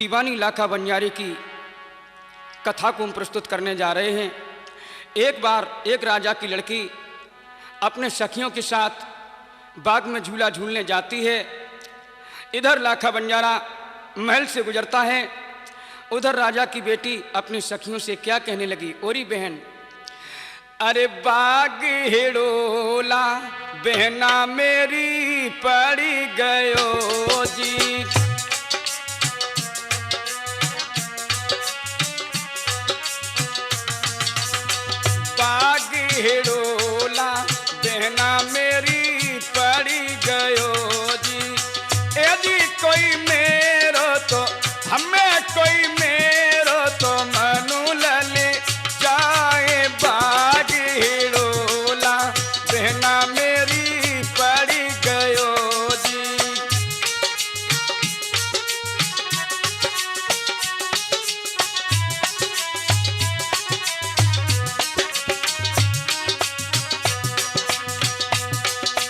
दीवानी लाखा बंजारे की कथा को हम प्रस्तुत करने जा रहे हैं। एक बार एक राजा की लड़की अपने सखियों के साथ बाग में झूला झूलने जाती है। इधर लाखा बंजारा महल से गुजरता है। उधर राजा की बेटी अपनी सखियों से क्या कहने लगी, ओरी बहन, अरे बाग हेड़ोला बहना मेरी पड़ी गयो जी। बाग हेड़ोला बहना मेरी पड़ी गयो जी। ए जी कोई मेरो तो हमें कोई मेरो तो मनु लले जाए। बाग हेड़ोला बहना मेरी पड़ी गयो जी।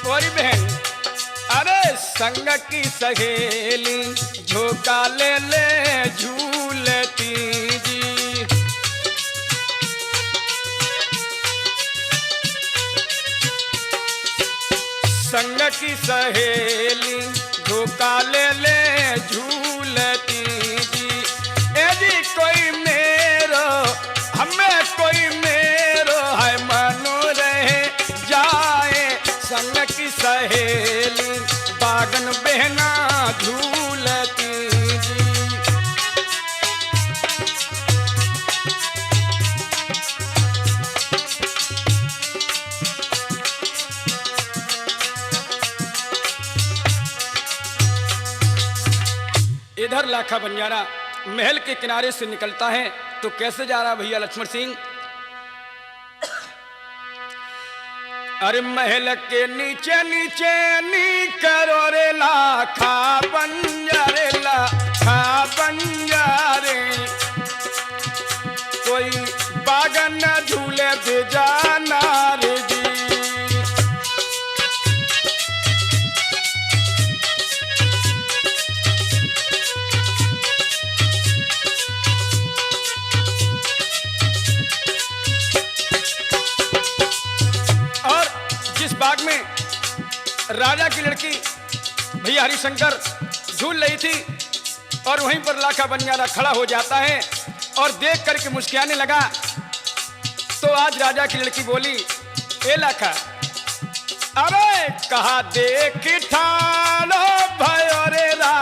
ओरी बहन, अरे संग की सहेली झोंका ले ले झूलती जी। संग की सहेली झोंका ले ले झूलती जी। ए जी कोई मेरो हमें कोई मेरो है मनो रहे जाए। संग की सहेली बागन बहना झूलती जी। इधर लाखा बंजारा महल के किनारे से निकलता है तो कैसे जा रहा भैया लक्ष्मण सिंह। अरे महल के नीचे नीचे नी करो रे लाखा बंजारे, लाखा बंजारे। कोई बागन झूले बेजाना रे जी। बाग में राजा की लड़की भैया हरिशंकर झूल रही थी और वहीं पर लाखा बंजारा खड़ा हो जाता है और देख करके मुस्कुराने लगा। तो आज राजा की लड़की बोली, ए लाखा, अरे कहा देख ठालो भयो रे रा।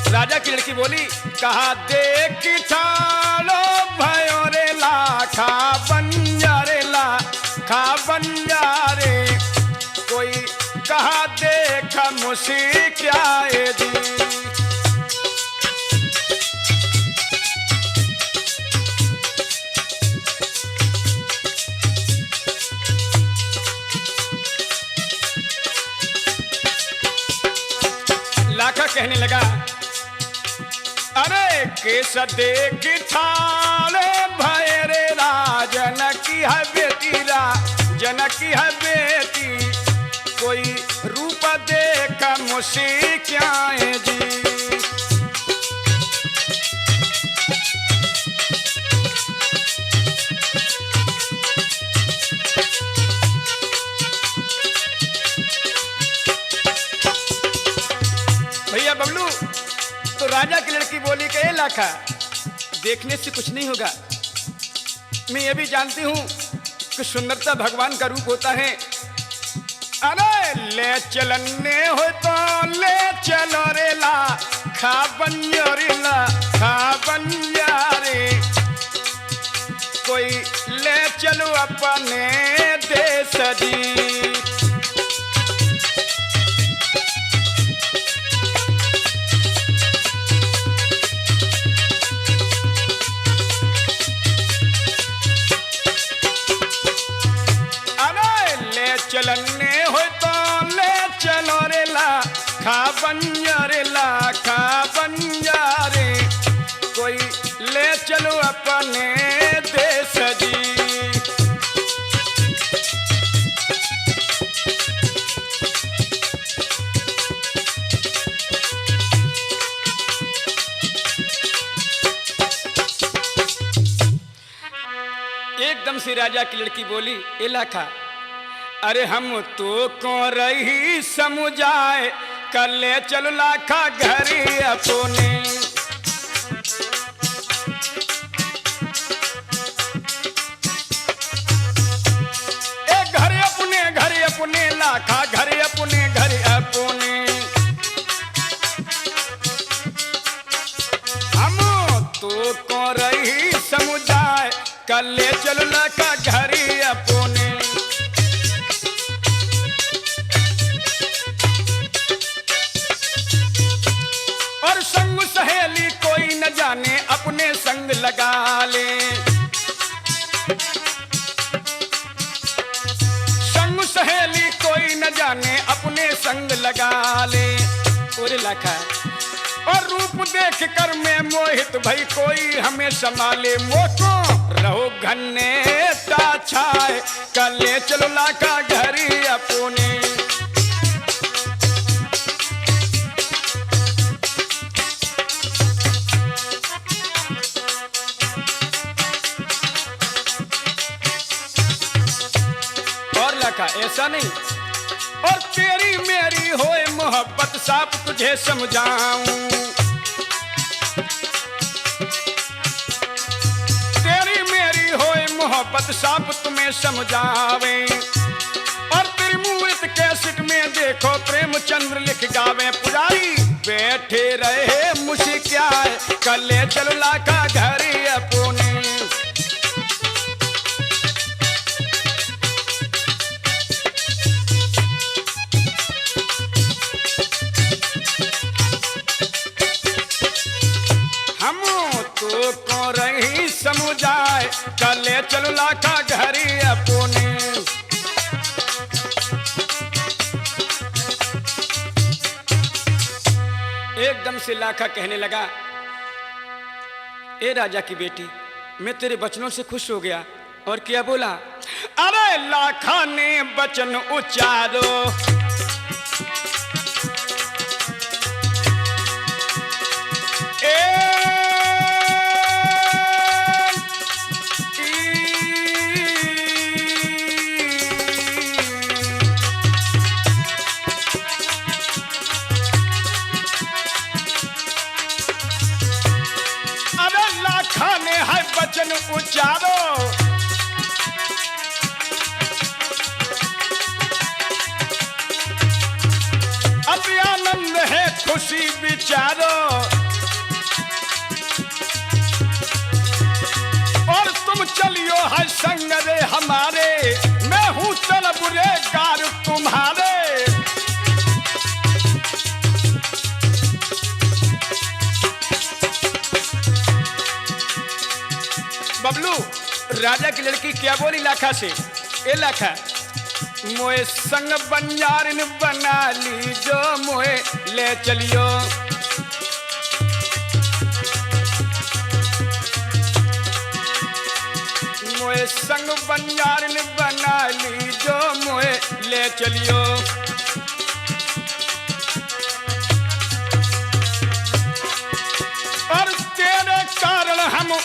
राजा की लड़की बोली, कहा देख ठालो भयो रे लाखा बंजारे, लाखा बंजारे। कोई कहा देखा मुझसे क्या है जी। लाखा कहने लगा, अरे केस देख ठाले भैरे राजन की है बेटी, राजन की है बेटी। कोई रूप देख मुझसे क्या है जी। भैया बबलू, तो राजा की लड़की बोली कि लाखा, देखने से कुछ नहीं होगा। मैं ये भी जानती हूँ कि सुंदरता भगवान का रूप होता है। अरे ले चलने हो तो ले चलो रे लाखा बंजारे, लाखा बंजारे। कोई ले चलो अपने देश जी। चलने हो तो ले चलो रे लाखा बंजारे, लाखा बंजारे। कोई ले चलो अपने देश जी। एकदम से राजा की लड़की बोली, ए लाखा, अरे हम तो को रही समुझाए, कर ले चल लाखा घर अपने। अपने लाखा घर अपने घर अपने, हम तो को रही समुझाए, कर ले चल लाखा घर अपने। और संग सहेली कोई न जाने, अपने संग लगा ले। सहेली कोई न जाने, अपने संग लगा ले। और लाखा, और रूप देख कर मैं मोहित भई, कोई हमें संभाले। मोको रहो घने ताछाए, कर ले चलो लाखा घर अपने। ऐसा नहीं, और तेरी मेरी होए मोहब्बत, साफ तुझे समझाऊं। तेरी मेरी होए मोहब्बत, साफ तुम्हें समझावे। और त्रिमूर्त कैसेट में देखो प्रेमचंद्र लिख गावे। पुजारी बैठे रहे मुस्कियाए, कर ले चलो लाखा घर अपने। तो को रही समुझाए, कर ले चलो लाखा घर अपने। एकदम से लाखा कहने लगा, ए राजा की बेटी, मैं तेरे वचनों से खुश हो गया। और क्या बोला? अरे लाखा ने वचन उच्चारो, वचन उच्चारो। अति आनंद है खुशी विचारो, और तुम चलियो है संग रे हमारे, मैं हूँ चल बुरे कार तुम्हारे। बबलू, राजा की लड़की क्या बोली लाखा से? ए लाखा, मोए संग बंजारिन बना ली, जो मोए ले चलियो। मोए संग बंजारिन बना ली, जो मोए ले चलियो। और तेरे कारण हम,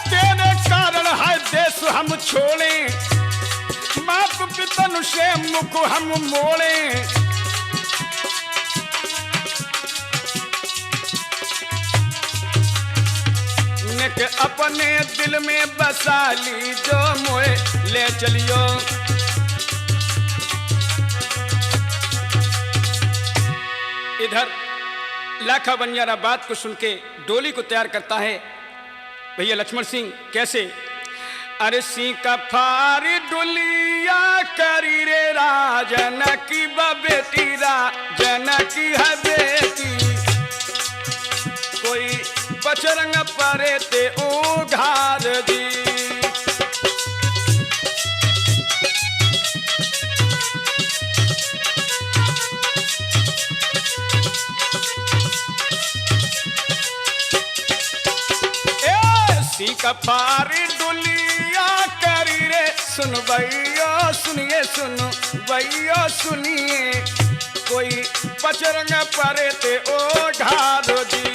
तेरे कारण है देश हम छोड़े, मात पितन से मुख हम मोड़े। निक अपने दिल में बसा ली, जो मोए ले चलियो। इधर लाखा बंजारा बात को सुन के डोली को तैयार करता है। भैया लक्ष्मण सिंह कैसे? अरे सी का फारी डुलिया करी रे, राजन की बेटी, राजन की है बेटी। कोई बचरंग परे ते उघार दी। कपारी डुलिया करी रे, सुन भैया सुनिए, सुन भैया सुनिए। कोई बचरंग परे ते ओ ढारो जी।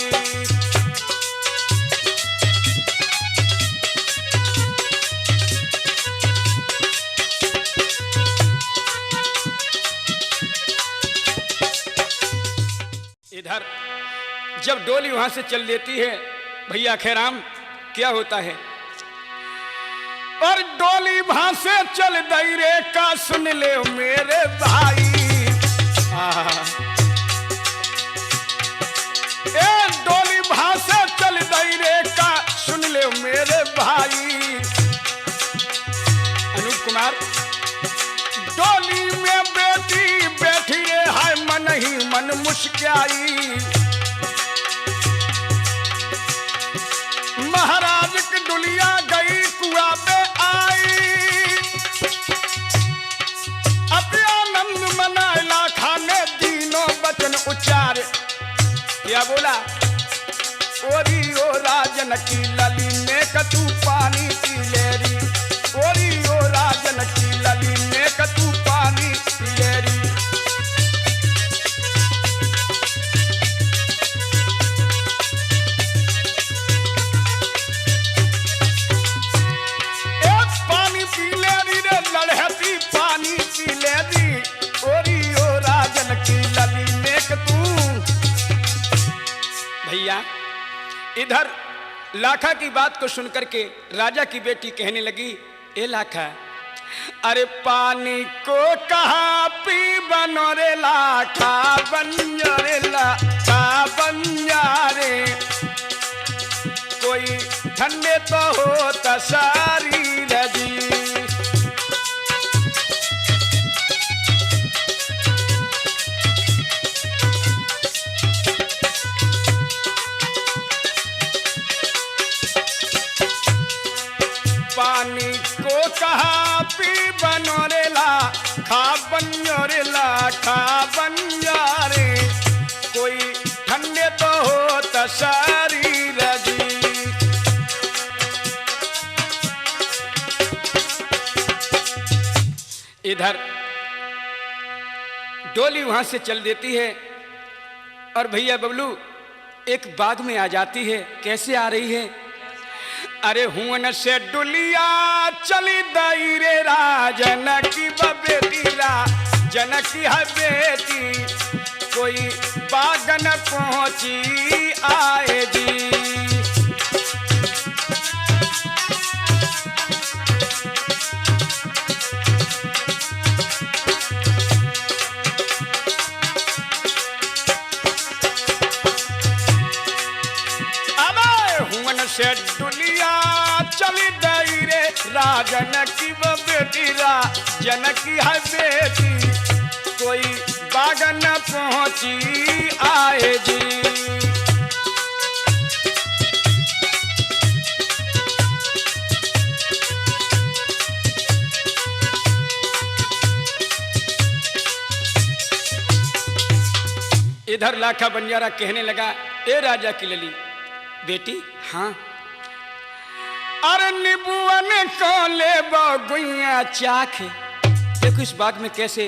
जब डोली वहां से चल देती है भैया खेराम क्या होता है, और डोली वहां से चल दई रे का सुन ले मेरे भाई। ए डोली वहां से चल दई रे का सुन ले मेरे भाई। अनूप कुमार, डोली में बेटी बैठी रे है मन ही मन मुस्काई। महाराज की डुलिया गई कुआ पे आई, अपने आनंद मनाला खाने दीनों वचन उच्चार। क्या बोला, ओरी ओ राजन की लली में कतू पानी पी लेरी, ओरी ओ राजन की लली में कतू पानी पी लेरी। भैया इधर लाखा की बात को सुनकर के राजा की बेटी कहने लगी, ए लाखा, अरे पानी को कहा पी बनो रे लाखा बनिया रे लाखा बनिया रे, कोई ठंडे तो हो तसारी रजी। पानी को कहा पी बनो रे ला खा बनियो रे ला खा बनिया रे, कोई ठंडे तो हो तसारी रजी। इधर डोली वहां से चल देती है और भैया बबलू एक बाग में आ जाती है। कैसे आ रही है, अरे हुन से डुलिया चली दई रे राजन की बेटी, राजन की है बेटी, कोई बागन पहुंची आए जी। से डुलिया चली दई रे राजन की बेटी, राजन की है बेटी, कोई बागन पहुंची आए जी। इधर लाखा बंजारा कहने लगा, ए राजा की लली बेटी, हाँ, अरे निबुअन को ले गुइया चाख। देखो इस बाग में कैसे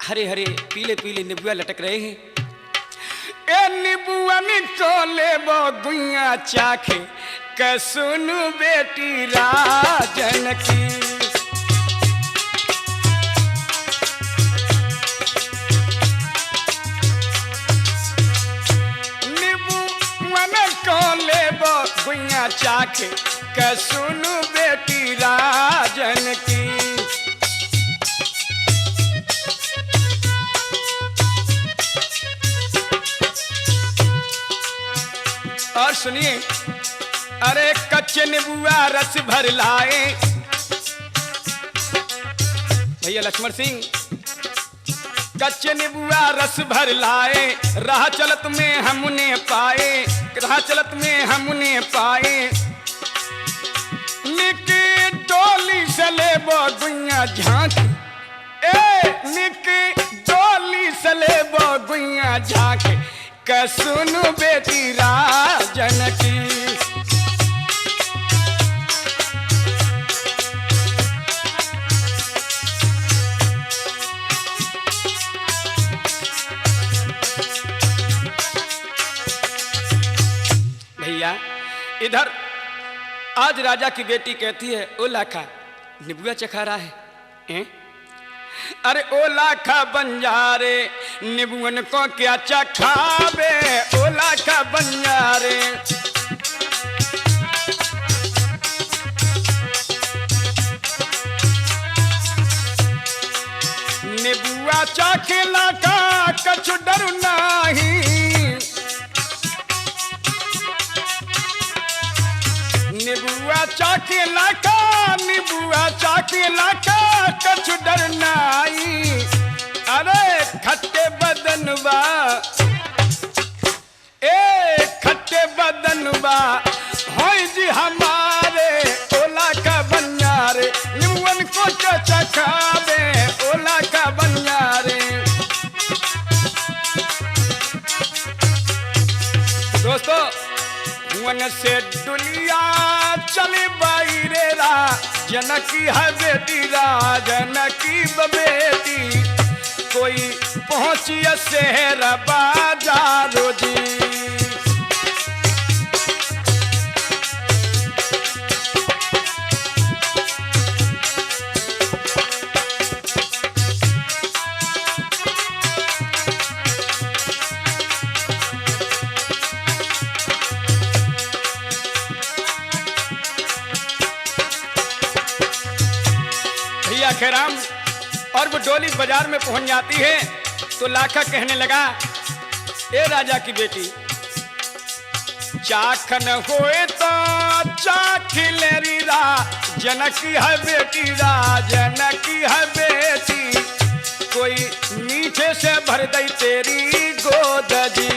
हरे हरे पीले पीले निबुआ लटक रहे हैं। ए निबुअन को ले गुइया चाख, के सुनु बेटी राजन की। निबुअन को ले गुइया चाख, के सुनु बेटी राजन की। और सुनिए, अरे कच्चे नींबुआ रस भर लाए। भैया लक्ष्मण सिंह, कच्चे नींबुआ रस भर लाए, राह चलत में हमने पाए, राह चलत में हमने पाए। निकी डोली से ले गुइया झांक, ए निकी डोली से ले गुइया झांक, के सुनु बेटी राजन की। भैया इधर आज राजा की बेटी कहती है, ओ लाखा निबुआ चखा रहा है, अरे ओ लाखा बंजारे निबुअन को क्या चखावे, ओ लाखा बंजारे। निबुआ चाखे लाखा कछु डर नहीं, निबुआ चाखे लाखा, निबुआ चाखे लाखा कछु डर नहीं। अरे खट्टे बदनवा, ए खट्टे बदनवा होई जी हमारे, ओला का बंजारे निबुअन को चखावे, ओला का बंजारे। दोस्तों मन से दुनिया चले बाईरेरा, जनकी है बेटी रा, जनकी बेटी कोई पहुंची शहर बाजारो जी। खेराम और वो डोली बाजार में पहुंच जाती है तो लाखा कहने लगा, ए राजा की बेटी चाखन होए तो चाखिलेरी रा, जनकी है बेटी रा, जनकी है बेटी कोई मीठे से भर दई तेरी गोद जी।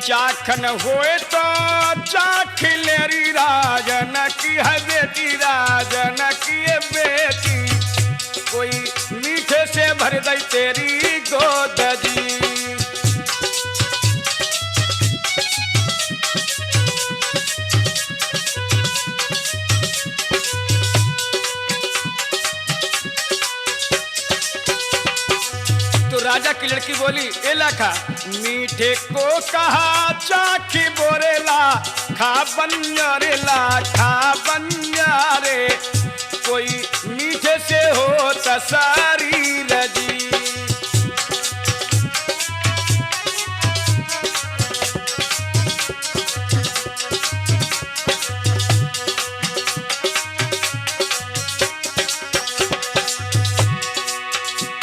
चाखन होए तो चाखिलेरी रा, जनकी है बेटी रा, जनकी है बेटी कोई मीठे से भर दई तेरी गोद जी। तो राजा की लड़की बोली, ए लाखा मीठे को कहा चाखी बोरेला, खा बंजारेला, खा बंजारे कोई मीठे से हो शरीर जी।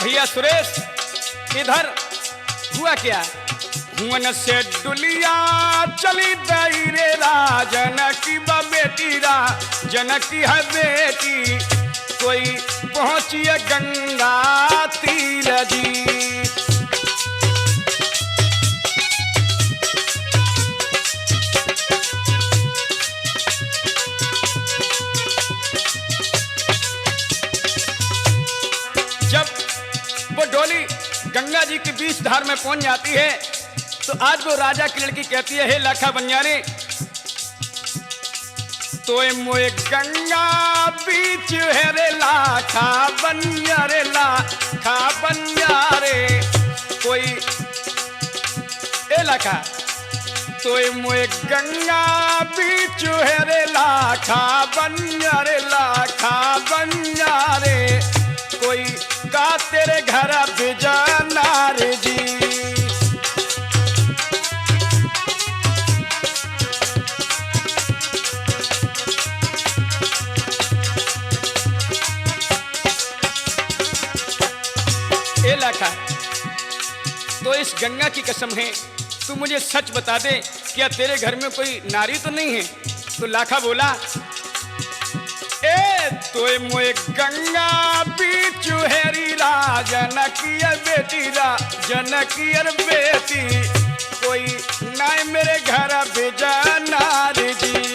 भैया सुरेश इधर हुआ क्या, हुन से डुलिया चली दईरे रा, जनकी बेटी रा, जनकी है बेटी कोई पहुंची गंगा तीर जी। जब वो डोली गंगा जी के बीच धार में पहुंच जाती है तो आज वो राजा की लड़की कहती है, हे लाखा बंजारे तोय मोए गंगा बीच है रे लाखा बंजारे, लाखा बंजारे कोई ए लाखा तोय मोए गंगा बीच है रे लाखा बंजारे, लाखा बंजारे कोई का तेरे घर बिजाना रे जी। ए लाखा तो इस गंगा की कसम है तू मुझे सच बता दे, क्या तेरे घर में कोई नारी तो नहीं है? तो लाखा बोला, ए तोय मोए गंगा बीचू हेरी रा, जनकी बेटी रा, जनकी बेटी कोई ना मेरे घर भेजा नारी जी।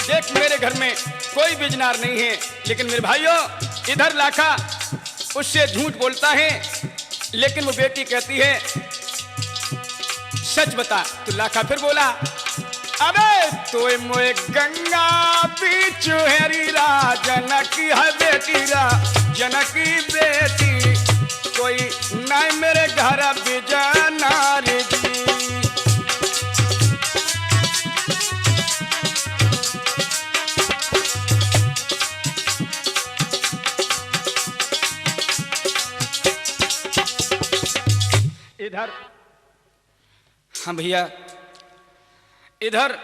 देख मेरे घर में कोई बिजनार नहीं है, लेकिन मेरे भाइयों इधर लाखा उससे झूठ बोलता है, लेकिन वो बेटी कहती है सच बता। तो लाखा फिर बोला अबे तो मोए गंगा बीच हेरी रा जनकी है बेटी रा जनकी बेटी कोई नहीं मेरे घर बिजनार जी। इधर हाँ भैया, इधर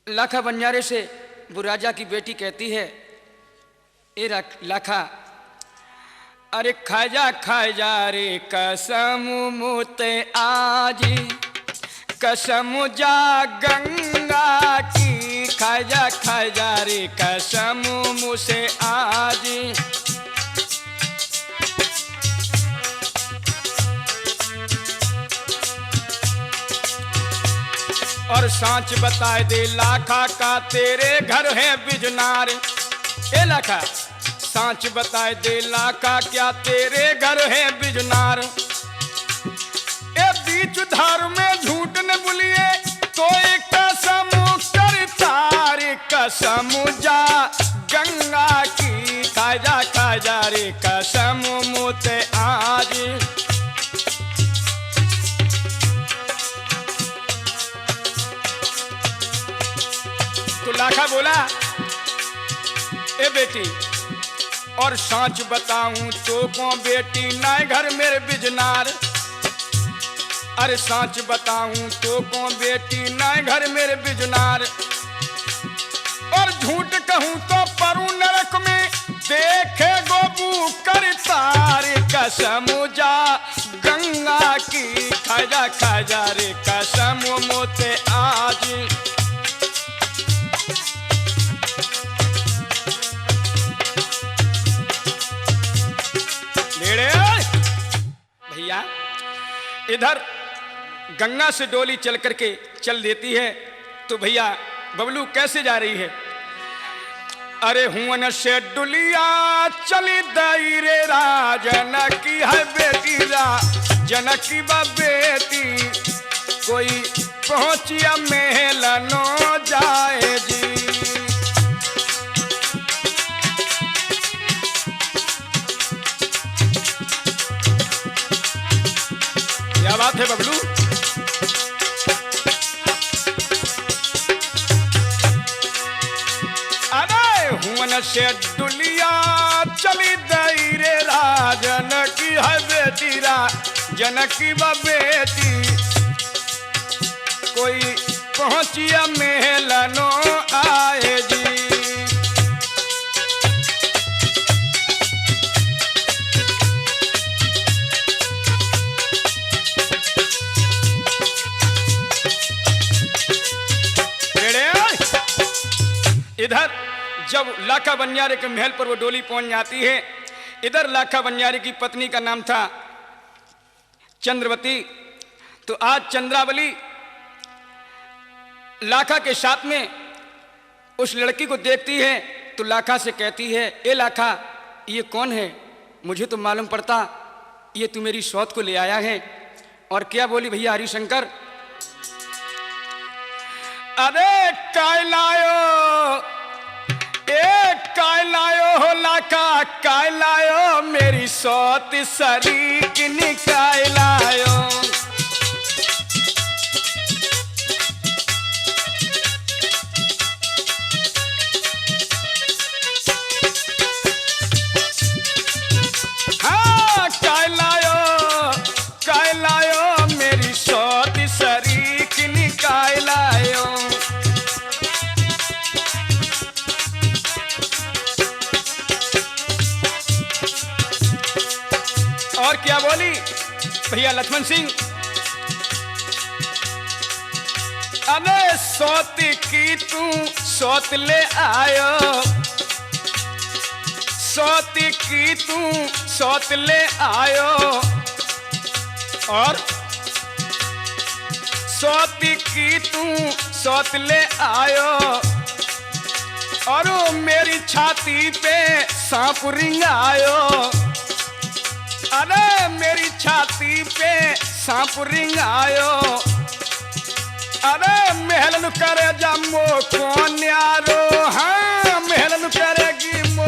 लाखा बंजारे से वो राजा की बेटी कहती है ए लाखा अरे खाए जा रे कसम मुते आजी कसम जा गंगा की खाए जा रे कसम मुझसे आजी। और सांच बताए दे लाखा का तेरे घर है बिजनार। ए लाखा सांच बताए दे लाखा क्या तेरे घर है बिजनार। ए बीच धार में झूठ न बोलिए तो एक कसम कर तार कसम जा गंगा की खा जा रे कसम मुते आज। तो लाखा बोला ए बेटी और सांच बताऊं तो को बेटी ना घर मेरे बिजनार। अरे सांच बताऊं तो को बेटी ना घर मेरे बिजनार। और झूठ कहूं तो परू नरक में देखे गोबू कर तार कसम जा गंगा की खा जा रे कसम मोते आज। भैया इधर गंगा से डोली चल करके चल देती है। तो भैया बबलू कैसे जा रही है? अरे हुन से डुलिया चली दई रे राजन की है बेटी रा जनकी बा बेटी कोई पहुंचिया महल नो जाए जी। क्या बात है बबलू? अरे हुन से डुलिया चली दई रे राजन की है बेटी रा जनकी बा बेटी कोई पहुंचिया महल नो आए जी। इधर जब लाखा बंजारे के महल पर वो डोली पहुंच जाती है, इधर लाखा बंजारे की पत्नी का नाम था चंद्रवती। तो आज चंद्रावली लाखा के साथ में उस लड़की को देखती है तो लाखा से कहती है ए लाखा ये कौन है? मुझे तो मालूम पड़ता ये तू मेरी सौत को ले आया है। और क्या बोली भैया हरिशंकर? अरे काय लायो हो लाखा काय लायो मेरी सौत सरी किनी काय लायो। हाँ काय लायो मेरी सौत सरी किनी काय लायो। और क्या बोली भैया लक्ष्मण सिंह? अरे सौत की तू सौत ले आयो सौत की तू सौत ले आयो। और सौत की तू सौत ले आयो। और मेरी छाती पे सांप रिंग आयो। अरे मेरी छाती पे सांप रिंग आयो, अरे महलन करे जमो कौन यारो, हाँ महलन करेगी मो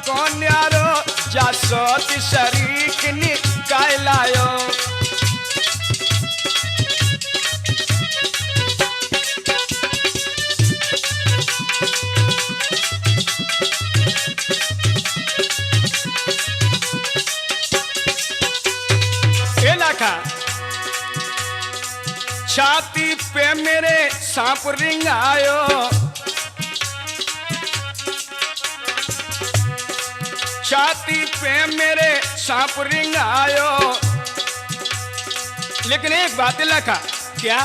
कौन यारो, जा सोती शरीक निकाय लायो। छाती पे मेरे सांप रिंग आयो, छाती पे मेरे सांप रिंग आयो, लेकिन एक बात लिखा क्या,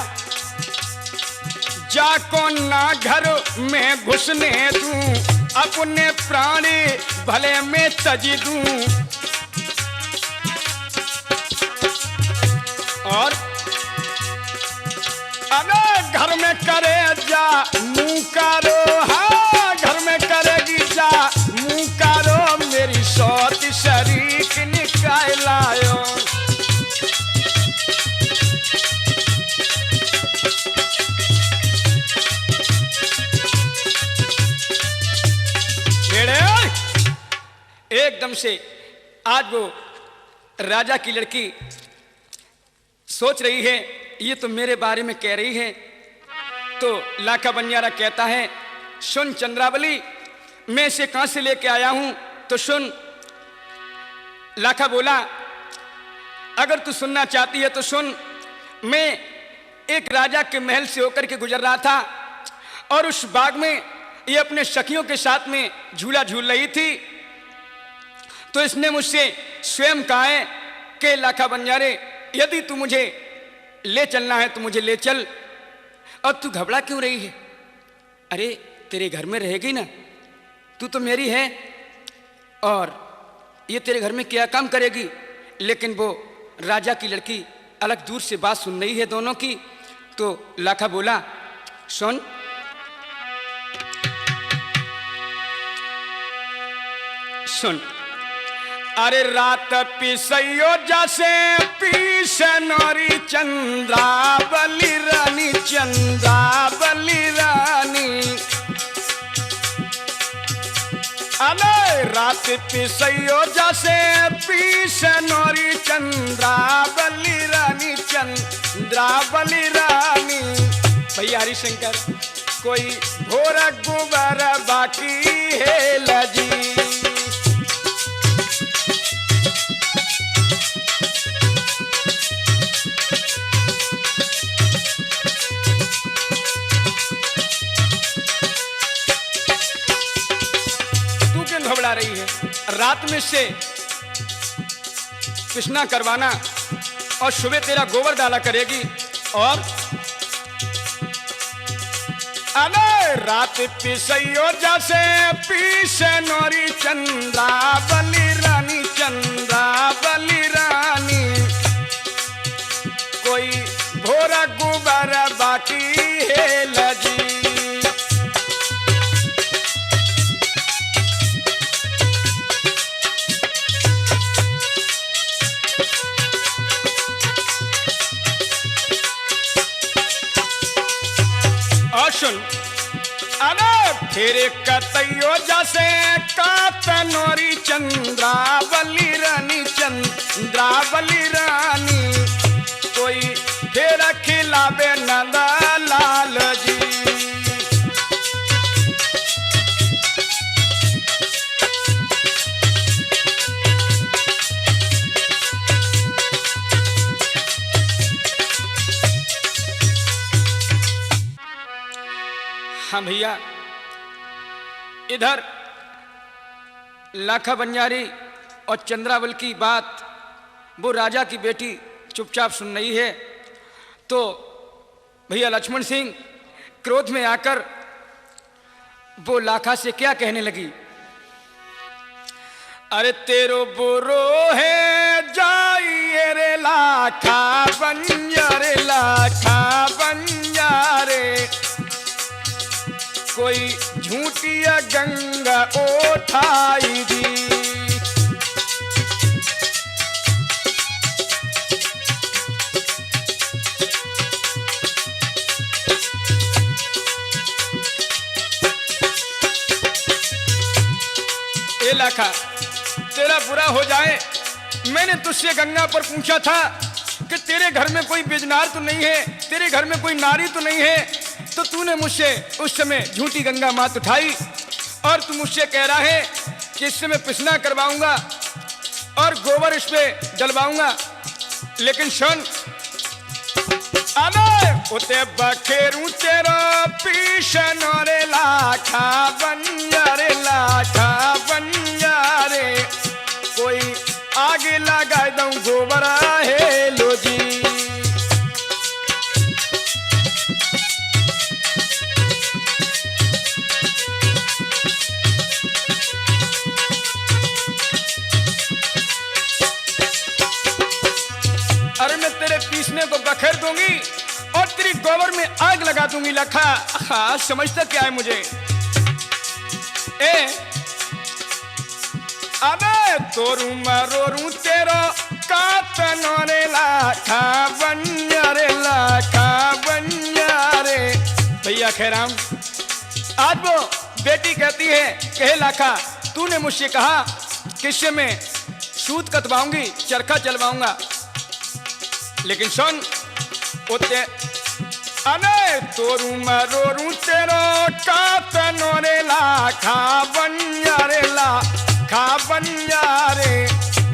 जाको ना घर में घुसने दूं, अपने प्राणी भले में तजी दूं, और घर में करे जा मुंह कारो, हाँ घर में करेगी जा मुंह कारो, मेरी सौती शरीक निकाय लायो। एकदम से आज वो राजा की लड़की सोच रही है ये तो मेरे बारे में कह रही है, तो लाखा बनियारा कहता है सुन चंद्रावली, मैं इसे कहां से लेके आया हूं, तो सुन। लाखा बोला अगर तू सुनना चाहती है तो सुन। मैं एक राजा के महल से होकर के गुजर रहा था और उस बाग में ये अपने सखियों के साथ में झूला झूल रही थी, तो इसने मुझसे स्वयं कहा है कि लाखा बनियारे यदि तू मुझे ले चलना है तो मुझे ले चल, और तू घबरा क्यों रही है, अरे तेरे घर में रहेगी ना, तू तो मेरी है और ये तेरे घर में क्या काम करेगी। लेकिन वो राजा की लड़की अलग दूर से बात सुन रही है दोनों की, तो लाखा बोला सुन, सुन अरे रात पिसैयो जैसे पीसनोरी चंद्रावली रानी, चंद्रावली रानी, अरे रात पिसैयो जैसे पीसनोरी चंद्रावली रानी, चंद्रावली रानी। भैया हरिशंकर कोई भोर गुबर बाकी है लजी, घबरा रही है, रात में से कृष्णा करवाना और सुबह तेरा गोबर डाला करेगी, और अरे रात पिसैयो जैसे पीसनोरी चंद्रावली रानी, चंद्रावली रानी, कोई भोरा गुबर बाकी है लजी। सुन अरे फिर कतैयो जैसे कातनोरी चंद्रावली रानी, चंद्रावली रानी, कोई फिर खिलावे नंदा लाल जी। हाँ भैया, इधर लाखा बनियारी और चंद्रावल की बात वो राजा की बेटी चुपचाप सुन रही है, तो भैया लक्ष्मण सिंह क्रोध में आकर वो लाखा से क्या कहने लगी, अरे तेरो बुरो है जाइए रे लाखा बनियारे, लाखा बनियारे, कोई झूठिया गंगा उठाई दी। हे लाखा, तेरा बुरा हो जाए। मैंने तुझसे गंगा पर पूछा था कि तेरे घर में कोई बिजनार तो नहीं है, तेरे घर में कोई नारी तो नहीं है, तो तूने मुझसे उस समय झूठी गंगा मात उठाई और तू मुझसे कह रहा है कि इससे मैं पिसना करवाऊंगा और गोबर इस पे डलवाऊंगा। लेकिन सुन, अबे उते बखेरू तेरा पीछे नोरे लाखा बंजारे कोई आगे लगा दूं गोबर है लो जी। अरे मैं तेरे पीसने को बखेर दूंगी और तेरी गोबर में आग लगा दूंगी लखा। हाँ, समझता क्या है मुझे? अबे तोरू मरोरू तेरो कातनोरे लाखा बंजारे भैया खैराम, आज वो बेटी कहती है कहे लाखा, तूने मुझसे कहा किससे मैं सूत कतवाऊंगी, चरखा चलवाऊंगा। लेकिन सुन, उते अने तोरू मरोरू तेरो कातनोरे लाखा बंजारे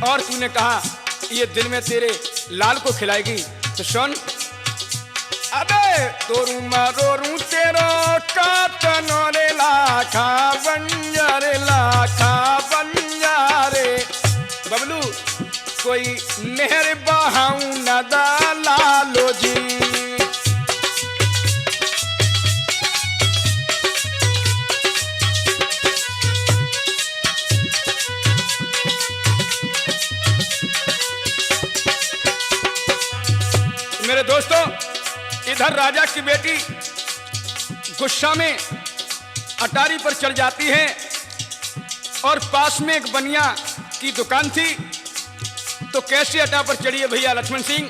और तूने कहा ये दिन में तेरे लाल को खिलाएगी। तो सुन, अबे तोरू मरोरू तेरो कातनोरे लाखा बंजारे बबलू कोई नहर बहाऊं न लालो जी। मेरे दोस्तों, इधर राजा की बेटी गुस्सा में अटारी पर चल जाती है और पास में एक बनिया की दुकान थी। तो कैसे अटा पर चढ़िए भैया लक्ष्मण सिंह?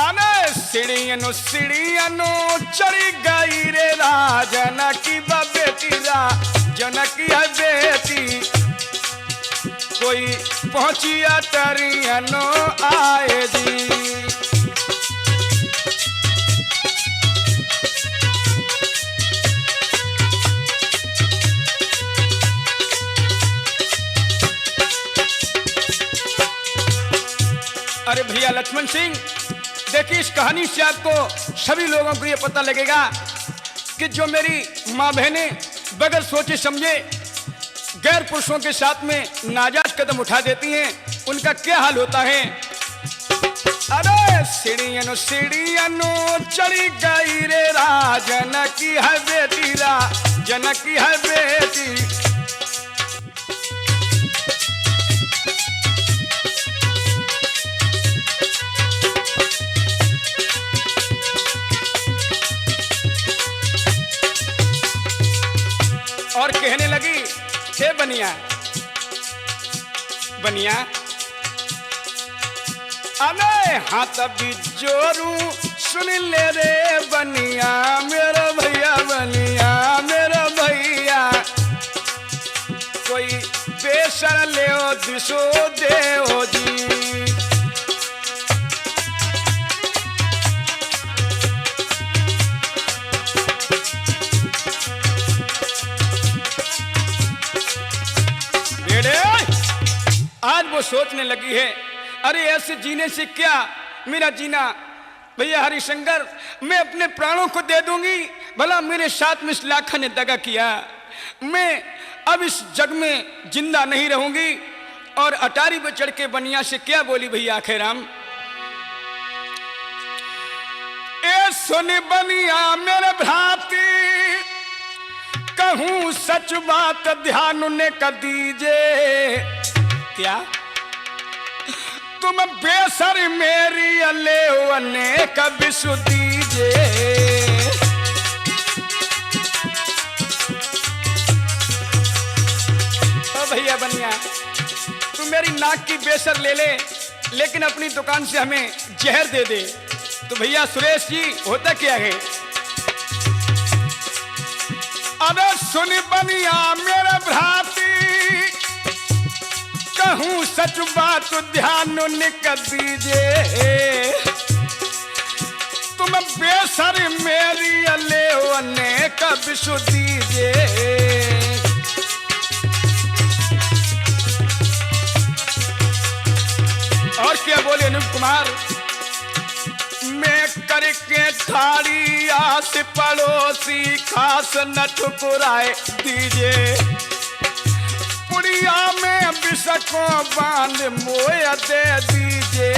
अने सीढ़ियानो चढ़ी गई रे राजन की बेटी, राजन की है बेटी कोई पहुंची अटरियनो आए जी। अरे भैया लक्ष्मण सिंह, देखिए इस कहानी से आपको सभी लोगों को ये पता लगेगा कि जो मेरी माँ बहनें बगैर सोचे समझे गैर पुरुषों के साथ में नाजायज कदम उठा देती हैं, उनका क्या हाल होता है। अरे सीढ़ियानो चढ़ी गई रे राजन की है बेटी, राजन की है बेटी और कहने लगी, हे बनिया अबे हाथ बिजोरू सुन ले रे बनिया मेरा भैया कोई बेसर ले दिशो दे जी। आज वो सोचने लगी है, अरे ऐसे जीने से क्या मेरा जीना, भैया हरिशंकर मैं अपने प्राणों को दे दूंगी, भला मेरे साथ में इस लाखा ने दगा किया, मैं अब इस जग में जिंदा नहीं रहूंगी। और अटारी पर चढ़ के बनिया से क्या बोली भैया आखेराम, ए सुन बनिया मेरे भ्राती कहूं सच बात ध्यान ने कर दीजे, क्या तुम बेसर मेरी अले कभी सुदीजे। तो भैया बनिया तू मेरी नाक की बेसर ले ले, लेकिन अपनी दुकान से हमें जहर दे दे। तो भैया सुरेश जी होता क्या है, अरे सुन बनिया मेरा भ्रा कहूँ सच बात ध्यान निक दीजिए, तुम बेसर मेरी ले अनेक विषु दीजिए। और क्या बोले अनूप कुमार, मैं करके थारी आस पड़ोसी खास न ठुकराए दीजिए, पुड़िया में विष को बांध मोय दे दीजिए।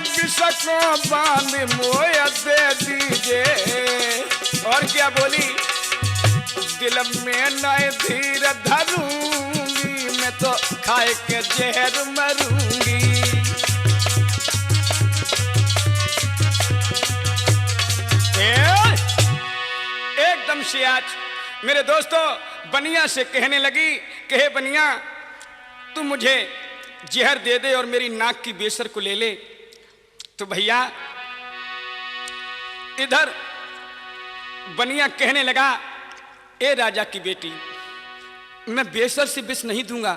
विष को बांध मोय दे दीजिए। और क्या बोली, दिल में नए धीर धरूंगी, मैं तो खाए के जहर मरूंगी। एकदम से आज मेरे दोस्तों बनिया से कहने लगी, कहे बनिया तू मुझे जहर दे दे और मेरी नाक की बेसर को ले ले। तो भैया इधर बनिया कहने लगा, ए राजा की बेटी, मैं बेसर से विष नहीं दूंगा।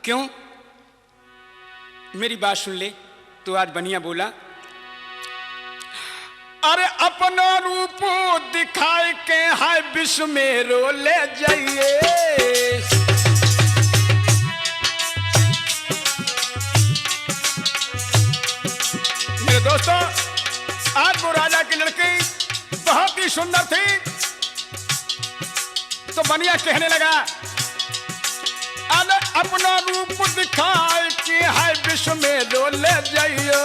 क्यों? मेरी बात सुन ले। तो आज बनिया बोला, अरे अपना रूप दिखाए के है विष में रो ले जाइए। मेरे दोस्तों आज वो राजा की लड़की बहुत ही सुंदर थी। तो बनिया कहने लगा, अरे अपना रूप दिखाए कि है विश्व में रो ले जाइयो,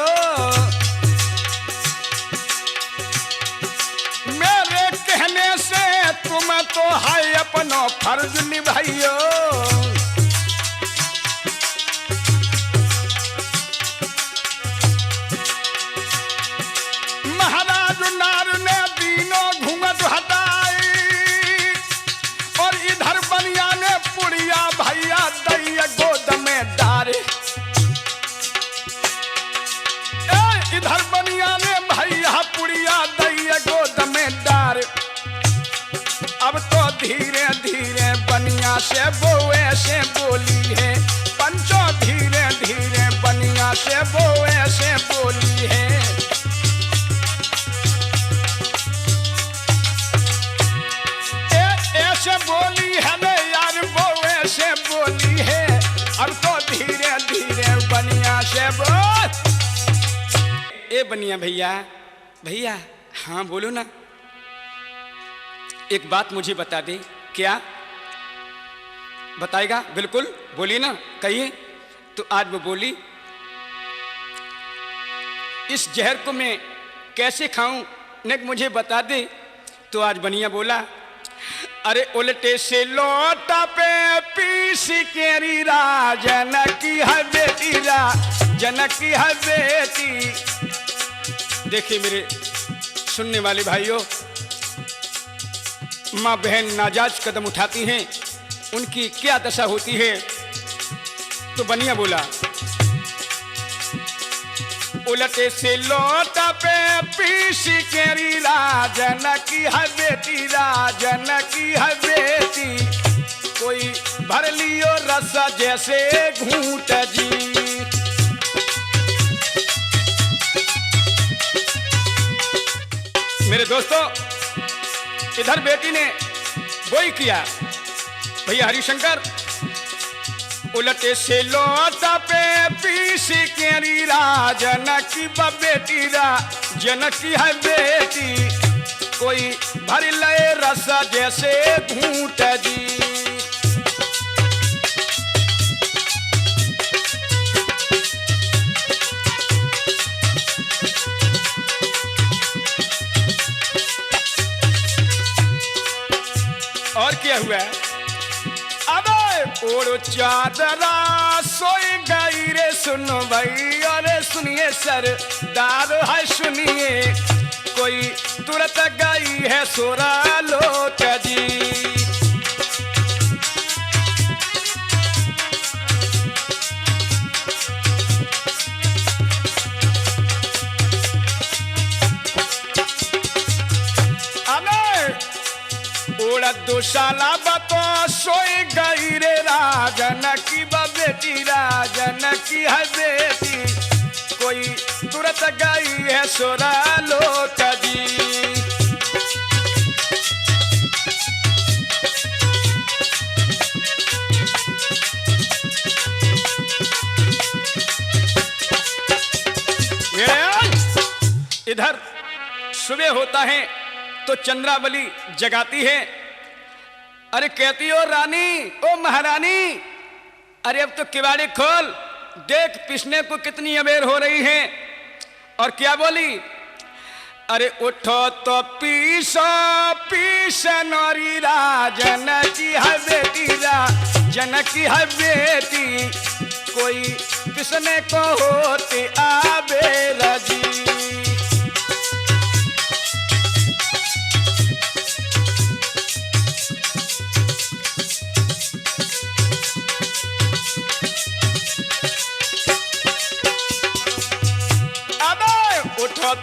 मेरे कहने से तुम तो है अपना फर्ज निभाइयो। महाराज नार ने दीनों घूंघट हटाई और इधर बनिया ने पुड़िया भैया दैया गोद में डारे। इधर बनिया ने भैया पुड़िया दैया गोद में डारे। अब तो धीरे धीरे बनिया से बोए से बोली है, पंचो धीरे धीरे बनिया से बोए से बोली है। ऐसे बोली है ना यार, वो ऐसे बोली है। अब तो धीरे धीरे बनिया से बोल। ए बनिया भैया, भैया हाँ बोलो ना, एक बात मुझे बता दे। क्या बताएगा? बिल्कुल बोली ना, कहिए। तो आज वो बोली, इस जहर को मैं कैसे खाऊं, ने मुझे बता दे। तो आज बनिया बोला, अरे उल्टे से लोटा पे पीस केरी राजन की है बेटी, राजन की है बेटी। देखिए मेरे सुनने वाले भाइयों, माँ बहन नाजायज कदम उठाती हैं, उनकी क्या दशा होती है। तो बनिया बोला, उलटे से लोटा पे पीस केरी राजन की है बेटी, राजन की है बेटी। कोई भर लियो रस जैसे घूंट जी। मेरे दोस्तों इधर बेटी ने वही किया। भैया हरिशंकर, उलटे से लोटा पे पीस केरी राजन की बेटी, राजन की है बेटी। कोई भर ले रस जैसे घूंट जी। और क्या हुआ? अबे ओढ़ो चादरा सोई गई रे, सुनो भाई अरे सुनिए सरदार है सुनिए। कोई तुरंत गई है सोरा लोट जी। दुशाला बतो सोई गई रे राजन की बेटी राजन की है बेटी कोई तुरंत गई है सोरा लोक जी। इधर सुबह होता है तो चंद्रावली जगाती है। अरे कहती हो रानी ओ महारानी अरे अब तो किवाड़ी खोल देख पिसने को कितनी अबेर हो रही है। और क्या बोली अरे उठो तो पीसो नौरी राजन की है बेटी राजन की है बेटी कोई पिसने को होती आबेर जी।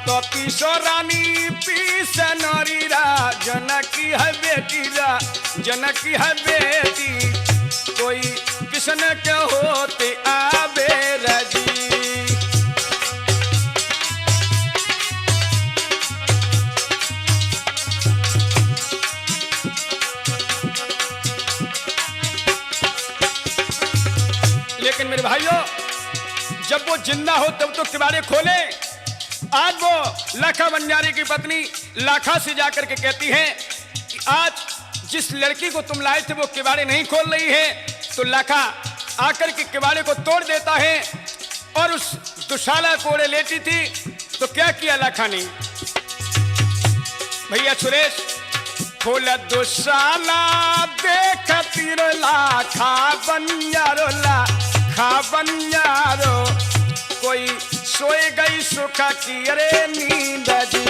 तो पीसो रानी पीस नौरी राजन की है बेटी राजन की है बेटी कोई किसन के होते आबेर जी। लेकिन मेरे भाइयों जब वो जिंदा हो तब तो किवाड़े खोले। आज वो लाखा बंजारी की पत्नी लाखा से जाकर के कहती है कि आज जिस लड़की को तुम लाए थे वो किवाड़े नहीं खोल रही है। तो लाखा आकर के किवाड़े को तोड़ देता है और उस दुशाला कोड़े लेटी थी। तो क्या किया लाखा ने भैया सुरेश खोला दुशाला देखती रो लाखा बंजारो कोई सोए गई सुखा की अरे नींद जी।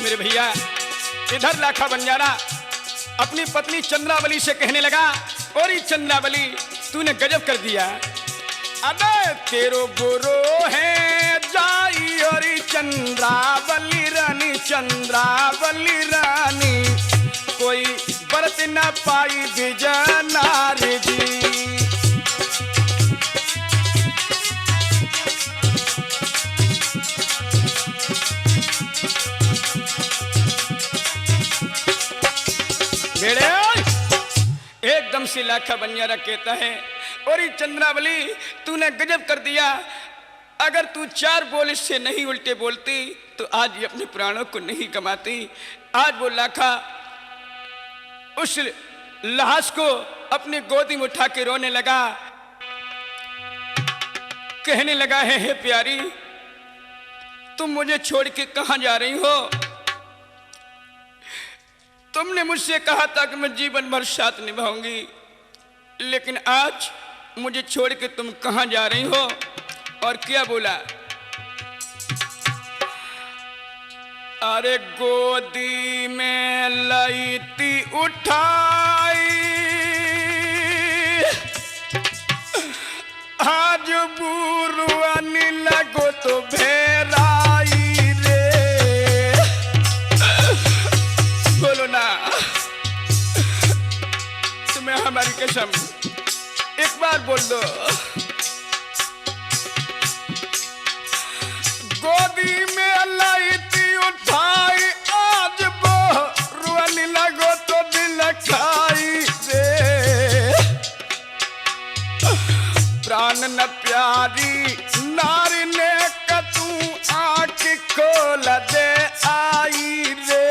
मेरे भैया इधर लाखा बंजारा अपनी पत्नी चंद्रावली से कहने लगा और ये चंद्रावली तूने गजब कर दिया। अबे तेरो बुरो है जाई और चंद्रावली रानी कोई बरत न पाई बिजनार जी। बेड़े एकदम से लाखा बंजारा कहता है और ये चंद्रावली तूने गजब कर दिया। अगर तू चार बोल इससे नहीं उल्टे बोलती तो आज ये अपने प्राणों को नहीं कमाती। आज वो लाखा उस लाश को अपनी गोदी में उठा के रोने लगा। कहने लगा है हे प्यारी तुम मुझे छोड़ के कहां जा रही हो। तुमने मुझसे कहा था कि मैं जीवन भर साथ निभाऊंगी लेकिन आज मुझे छोड़ के तुम कहां जा रही हो। और क्या बोला अरे गोदी में लईती उठाई आज बुरुआन लगो तो भेराई रे। बोलो ना तुम्हें हमारी कसम एक बार बोल दो। गोदी में लईती उठाई आज बुरुआन लगो तो दिल खाई रे। प्राण न प्यारी नारी ने कतू आँख खोल दे आई रे।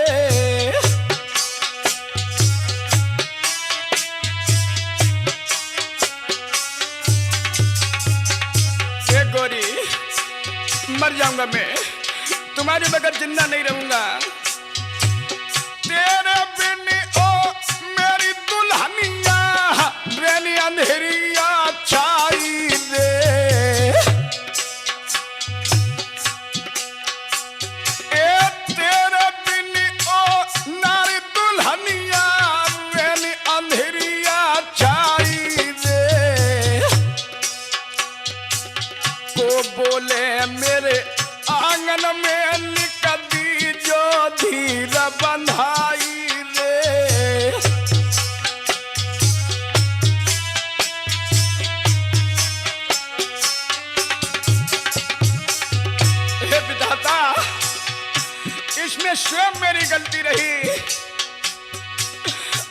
ए गोरी मर जाऊंगा मैं तुम्हारे बगैर जिंदा नहीं रहूंगा। तेरे बिन ओ मेरी दुल्हनिया रेनी अंधेरिया छाई रे। ए तेरे बिन ओ नारी दुल्हनिया रेनी अंधेरिया छाई रे। ये स्वयं मेरी गलती रही।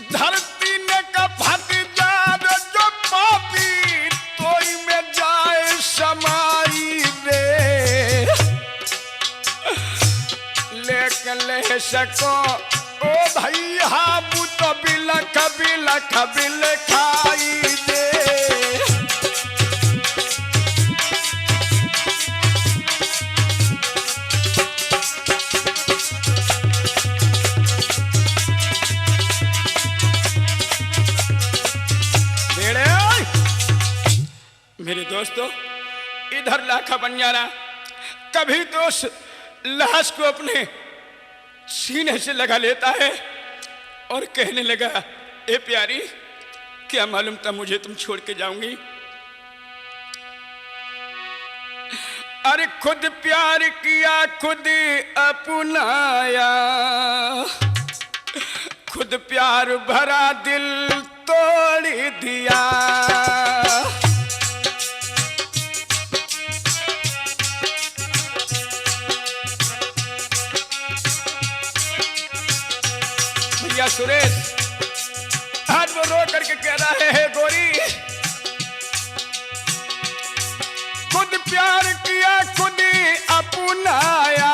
धरती ने का फट जाद जो पापी तोई में जाए समाई रे, लेकिन ले सको ओ भैया बुत बिलख बिलख बिलखाई दे। मेरे दोस्तों, इधर लाखा बंजारा कभी तो उस लाश को अपने सीने से लगा लेता है और कहने लगा, ए प्यारी, क्या मालूम था मुझे तुम छोड़ के जाऊंगी। अरे खुद प्यार किया खुद अपनाया, खुद प्यार भरा दिल तोड़ दिया। भैया सुरेश आज वो रो करके कह रहा है, गोरी खुद प्यार किया खुद अपनाया,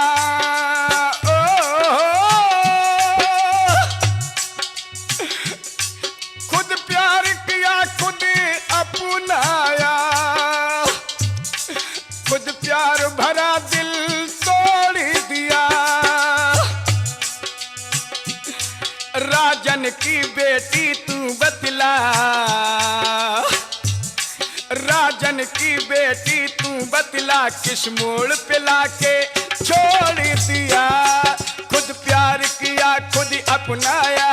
खुद प्यार किया खुद अपनाया, खुद प्यार भरा दिल तोड़ दिया। राजन की बेटी तू बतला, राजन की बेटी तू बतला, किस मोड़ पे लाके छोड़ दिया। खुद प्यार किया खुद अपनाया,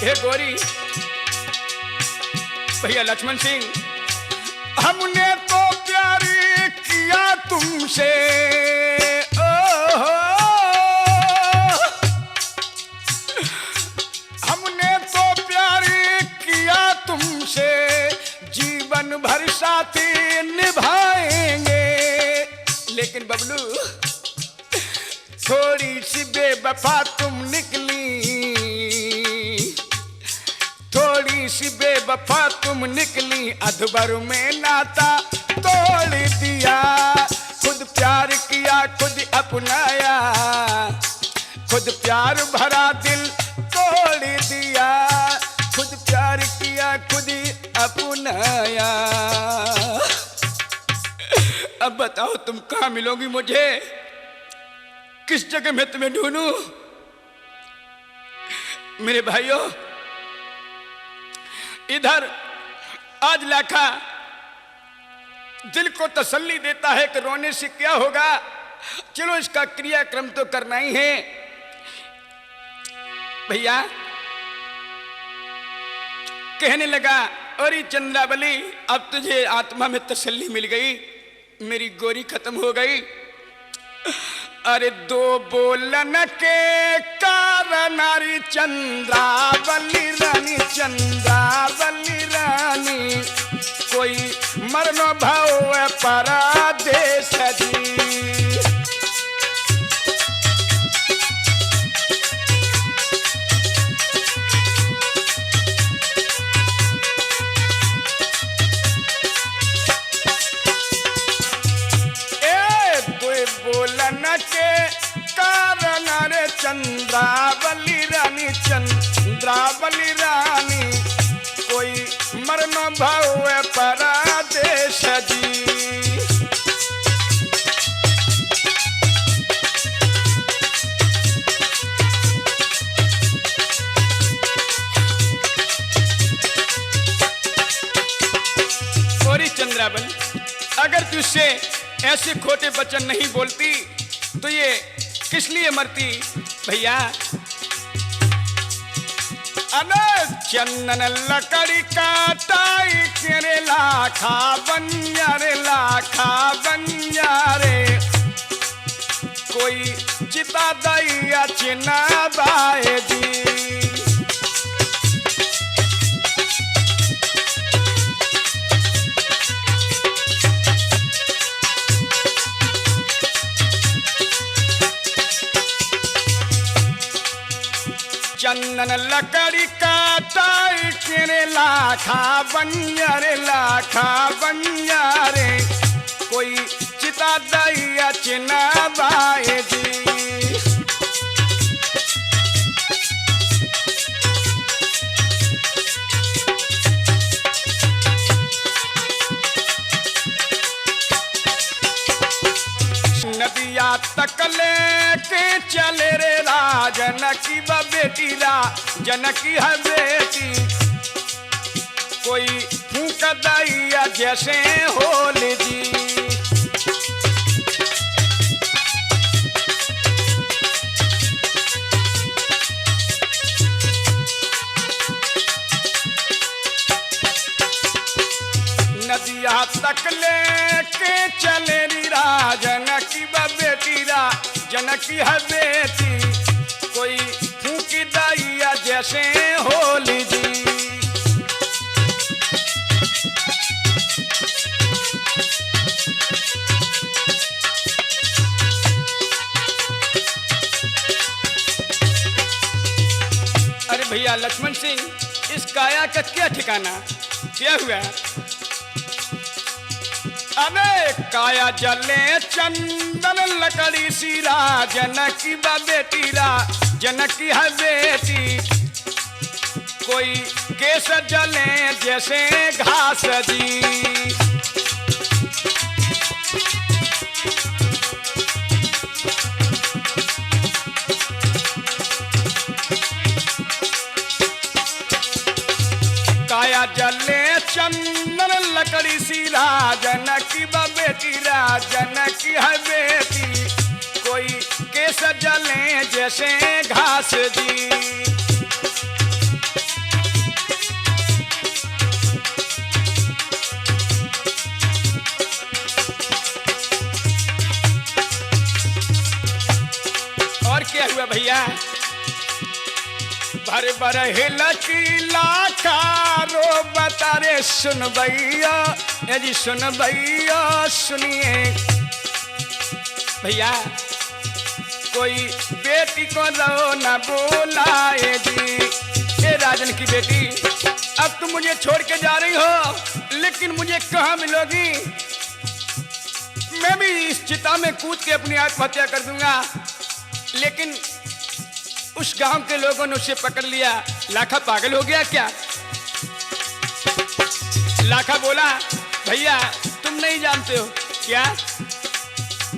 हे गोरी भैया लक्ष्मण सिंह, हमने तो प्यार किया तुमसे, हमने तो प्यार किया तुमसे, जीवन भर साथी निभाएंगे। लेकिन बबलू थोड़ी सी बेवफा तुम निकली, थोड़ी सी बेवफा तुम निकली, अधबर में नाता तोड़ दिया। खुद प्यार किया खुद अपनाया, खुद प्यार भरा दिल तोड़ दिया। खुद प्यार किया खुद अपनाया। अब बताओ तुम कहाँ मिलोगी मुझे, किस जगह मैं तुम्हें ढूंढूं। मेरे भाइयों, इधर आज लाखा दिल को तसल्ली देता है कि रोने से क्या होगा, चलो इसका क्रियाक्रम तो करना ही है। भैया कहने लगा, अरे चंद्रावली अब तुझे आत्मा में तसल्ली मिल गई, मेरी गोरी खत्म हो गई। अरे दो बोलन के कारण नारी चंद्रावली रानी, चंद्रावली रानी, कोई मरनो भाव परादेश जी। बोलन के कारण रे चंद्रावली रानी, चंद्रावली रानी, कोई मरनो भाव परादेश जी। गोरी चंद्रावली, अगर तुझसे ऐसे खोटे वचन नहीं बोलती तो ये किस लिए मरती। भैया चंदन लकड़ी काटाई तेरे लाखा बंजारे, लाखा बंजारे, कोई चिता दैया चिना बाए जी। चंदन लकड़ी काटाई के लाखा बंजारे कोई चिता दैया चिना बाए जी। नदिया तकले के चले रे जनकी बा बेटी जनकी है बेटी कोई फूंक दैया जैसे होली जी। नदिया तकले के चले री जनकी बा बेटी जनकी है बेटी कोई फूकी दैया जैसे होली जी। अरे भैया लक्ष्मण सिंह, इस काया का क्या ठिकाना, क्या हुआ? अबे काया जले चंदन लकड़ी सीरा जनकी बा बेटी जनकी है बेटी कोई केस जले जैसे घास जी। काया जले चंदन लकड़ी सीरा जनकी बा बेटी जनकी है बेटी कोई केस जले जैसे घास जी। और क्या हुआ भैया? भर भर हिलकी लाखा रो बतारे सुन भैया, यदि सुन भैया सुनिए भैया कोई बेटी को रो न बोलाए जी। ए राजन की बेटी, अब तुम मुझे छोड़ के जा रही हो, लेकिन मुझे कहाँ मिलोगी? मैं भी इस चिता में कूद के अपनी आत्महत्या कर दूंगा, लेकिन उस गांव के लोगों ने उसे पकड़ लिया। लाखा पागल हो गया क्या? लाखा बोला, भैया तुम नहीं जानते हो क्या?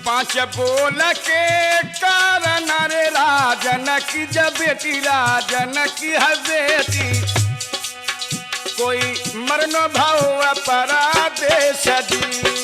5 बोल के कारण रे जनकी जब बेटी जनकी है बेटी कोई मरनो भाव परादेश जी।